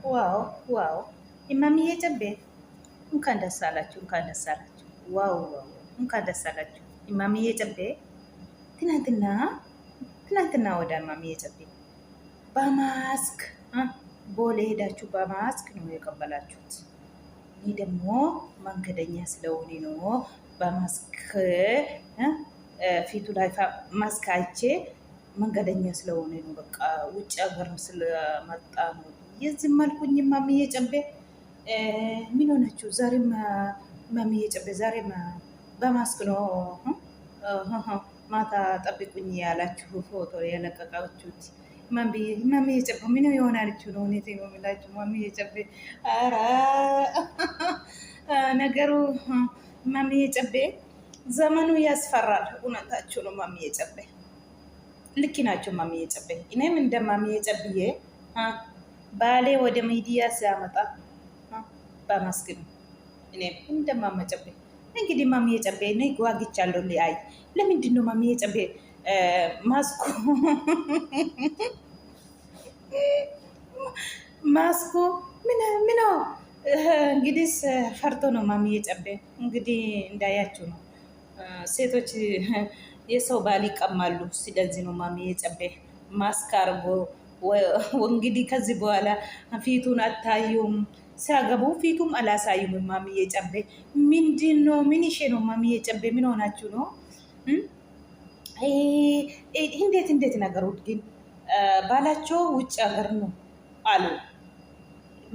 ዋው ዋው! እማምዬ ጨቤ እንኳን ደስ አላችሁ፣ እንኳን ደስ አላችሁ። ዋው ዋው! እንኳን ደስ አላችሁ እማምዬ ጨቤ። ትናንትና ትናንትና ወደ እማምዬ ጨቤ በማስክ ቦሌ ሄዳችሁ በማስክ ነው የቀበላችሁት። እኔ ደግሞ መንገደኛ ስለሆነ ነው በማስክ ፊቱ ላይ ማስክ አይቼ መንገደኛ ስለሆነ ነው። በቃ ውጭ ሀገር ስለመጣ ነው የዚህ መልኩኝ። እማምዬ ጨቤ ምን ሆነችሁ ዛሬ? እማምዬ ጨቤ ዛሬ በማስክ ነው ማታ ጠብቁኝ ያላችሁ ፎቶ የለቀቃችሁት። እማምዬ ጨቤ ምን የሆናችሁ ነው? እውነቴን ነው የምላችሁ እማምዬ ጨቤ። ኧረ ነገሩ እማምዬ ጨቤ ዘመኑ ያስፈራል። እውነታችሁ ነው እማምዬ ጨቤ። ልክ ናቸው እማምዬ ጨቤ። እኔም እንደ እማምዬ ጨቤዬ ባሌ ወደ ሚዲያ ሲያመጣ በማስክ ነው። እኔም እንደ እማማ ጨቤ እንግዲህ እማምዬ ጨቤ እኔ ጓግቻለሁ። ሊያይ ለምንድን ነው እማምዬ ጨቤ ማስኩ ማስኩ ምን እንግዲህ ፈርቶ ነው እማምዬ ጨቤ። እንግዲህ እንዳያችሁ ነው ሴቶች የሰው ባል ይቀማሉ። ስለዚህ ነው እማምዬ ጨቤ ማስክ አርጎ እንግዲህ ከዚህ በኋላ ፊቱን አታዩም። ሲያገቡ ፊቱም አላሳዩም። እማምዬ ጨቤ ምንድን ነው? ምን ይሼ ነው እማምዬ ጨቤ? ምን ሆናችሁ ነው? እንዴት ነገሩት ግን ባላቸው ውጭ ሀገር ነው አሉ።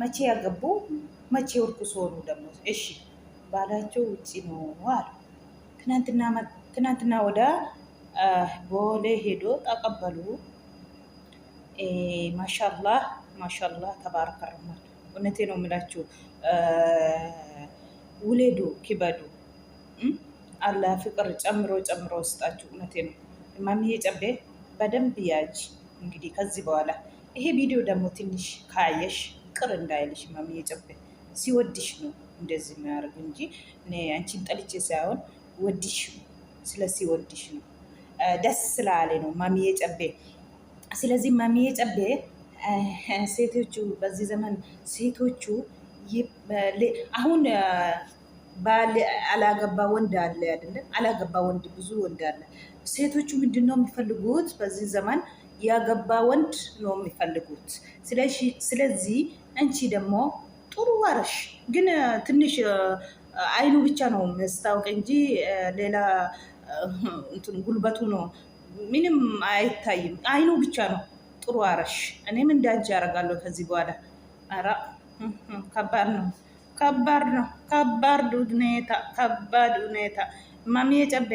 መቼ ያገቡ መቼ እርኩስ ሆኑ ደግሞ? እሺ ባላቸው ውጭ ነው አሉ። ትናንትና ወደ ቦሌ ሄዶ ተቀበሉ። ማሻላህ ማሻላህ ተባረከ ረህማን። እውነቴ ነው የምላችሁ። ውሌዱ ኪበዱ አላህ ፍቅር ጨምሮ ጨምሮ ውስጣችሁ። እውነቴ ነው እማምዬ ጨቤ በደንብ ያጅ። እንግዲህ ከዚህ በኋላ ይሄ ቪዲዮ ደግሞ ትንሽ ካየሽ ቅር እንዳይልሽ እማምዬ ጨቤ። ሲወድሽ ነው እንደዚህ የሚያደርግ እንጂ እኔ አንቺን ጠልቼ ሳይሆን ወድሽ ነው። ሲወድሽ ነው ደስ ስላለ ነው እማምዬ ጨቤ። ስለዚህ እማምዬ ጨቤ ሴቶቹ በዚህ ዘመን ሴቶቹ አሁን ባል አላገባ ወንድ አለ አይደለም? አላገባ ወንድ ብዙ ወንድ አለ። ሴቶቹ ምንድን ነው የሚፈልጉት? በዚህ ዘመን ያገባ ወንድ ነው የሚፈልጉት። ስለዚህ አንቺ ደግሞ ጥሩ ዋረሽ፣ ግን ትንሽ አይኑ ብቻ ነው መስታወቅ እንጂ ሌላ ጉልበቱ ነው ምንም አይታይም። አይኑ ብቻ ነው። ጥሩ አረሽ። እኔም እንዳንቺ ያደርጋለሁ ከዚህ በኋላ። ኧረ ከባድ ነው፣ ከባድ ነው፣ ከባድ ሁኔታ። እማምዬ ጨቤ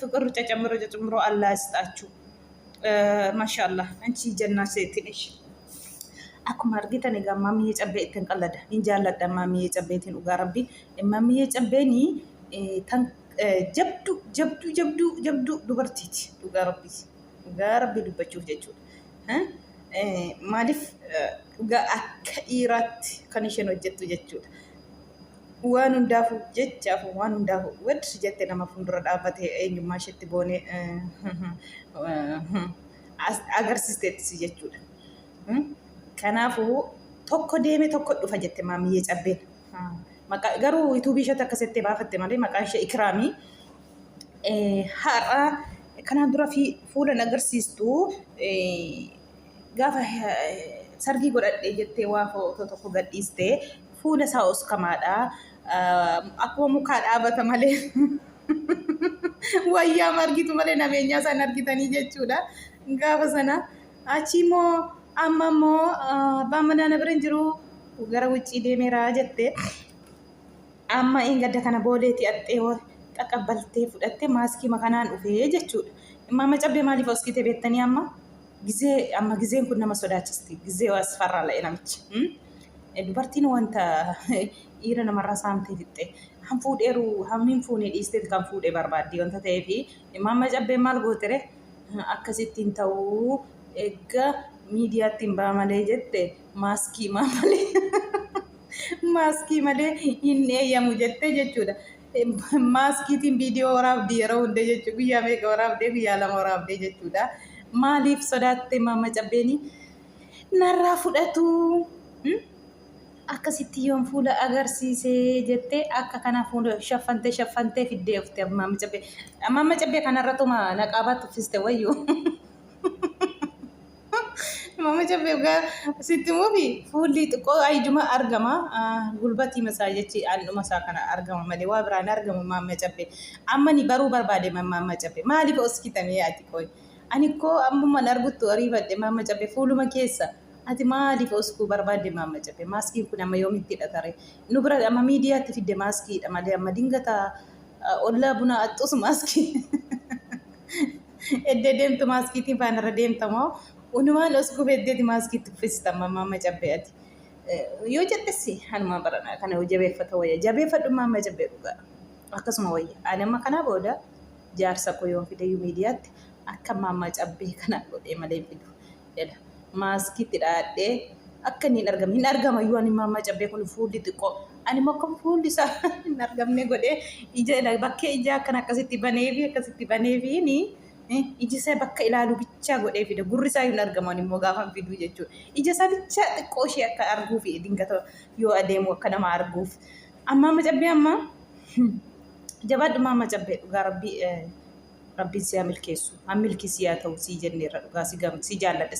ፍቅር ጨጨምሮ አላህ ያስጣችሁ። ማሻአላህ አንቺ ጀና ሴት ነሽ። akkuma argitan egaa Maammiyyee Cabbee ittiin qallada. Hin jaalladha Maammiyyee Cabbeetiin dhugaa rabbi. Maammiyyee Cabbeen tan jabduu dubartiiti dhugaa rabbi dubbachuuf jechuudha. Maaliif dhugaa akka dhiiraatti kan isheen hojjettu jechuudha. Waan hundaafuu jechaaf waan hundaafuu waddi jettee nama fuuldura dhaabbatee eenyummaa isheetti boonee agarsiisteettis jechuudha. Kanaafuu tokko deeme tokko dhufa jette Maammiyyee Cabbeen. Garuu yuutuubii isheetti akkasitti baafatte malee maqaan ishee Ikiraamii. Har'a kanaan dura fuula agarsiistu gaafa sargii godhadhee jettee waa footoo tokko gadhiistee fuula isaa oskamaadha. Akkuma mukaa dhaabata malee wayyaa margitu malee nameenyaa isaan argitanii jechuudha. Gaafa sana achiimoo amma immoo abbaan manaa bira hin jiru gara wuccii deemeeraa jettee amma gadda kana booleetti axxee xaqabbaltee fudhattee maaskii makanaan dhufee jechuudha. Maamma Cabbee maaliif oskite beektanii amma gizeen kun nama sodaachisti. Gizee asfarraa la'e namichi. Dubartiin wanta dhiira namarraa saamtee fixxee han fuudheeru hammiin fuunee dhiisteeti kan fuudhee barbaaddi wanta ta'eef Maamma Cabbee maal gootere akkasittiin ta'uu egaa miidiyaatti hin baa malee jette maaskii malee hin eeyyamu jette jechuudha. Maaskiitiin viidiyoo waraabdii yeroo hunda jechuudha. Guyyaa meeqa waraabdee guyyaa lama waraabdee jechuudha. Maaliif sodaatte Maamma Cabbeen? narraa fudhatu. Akkasitti yoon fuula agarsiisee jettee akka kana fuula shaffantee fiddee ufte Maamma Cabbee. Maamma Cabbee kanarratuma naqaabaatti uffiste wayyuu. Maamma Cabbee sitti mufi fuulli xiqqoo ayyuma argama. Gulbatii masaa jechi handhuma isaa kana argama malee waa biraan argamu Maamma Cabbee. Amma ni baruu barbaade Maamma Cabbee. Maaliif oskitamee ati koy? Ani koo ammumaan arguttu ariifadhe Maamma Cabbee fuuluma keessa. Ati maaliif oskuu barbaadde Maamma Cabbee? Maaskiin kun amma yoomitti hidhatare? Nu bira amma miidiyaatti fidde maaskiidha malee amma dingata ollaa buna axxus maaskii. Eddee deemtu maaskiitiin faanarra deemtamoo? Unumaan oskuu beddeeti maaskiitti uffista Maamma Cabbee ati. Yoo jettesi hanuma barana kana jabeeffata wayya. Jabeeffadhu Maamma Cabbee dhugaa. Akkasuma wayya. Ani amma kanaa booda jaarsa koo yoon fide miidiyaatti akka Maamma Cabbee kana godhee malee fidu. Jedha. Maaskiitti dhaadhee akka inni hin argama yoo ani Maamma Cabbee kun fuulli xiqqoo ani makka fuulli isaa hin argamne godhee ija bakkee ija akkan akkasitti baneefi ni iji isaa bakka ilaalu bichaa godhee fida gurri isaa hin argaman immoo gaafa fidu jechuudha. Ija isaa bichaa xiqqoo ishee akka arguuf dingata yoo adeemu akka nama arguuf. Maamma Cabbee amma jabaadhu Maamma Cabbee dhugaa rabbiin si milkeessu. Milkisiyaa ta'u si jenneerra dhugaa si jaalladha.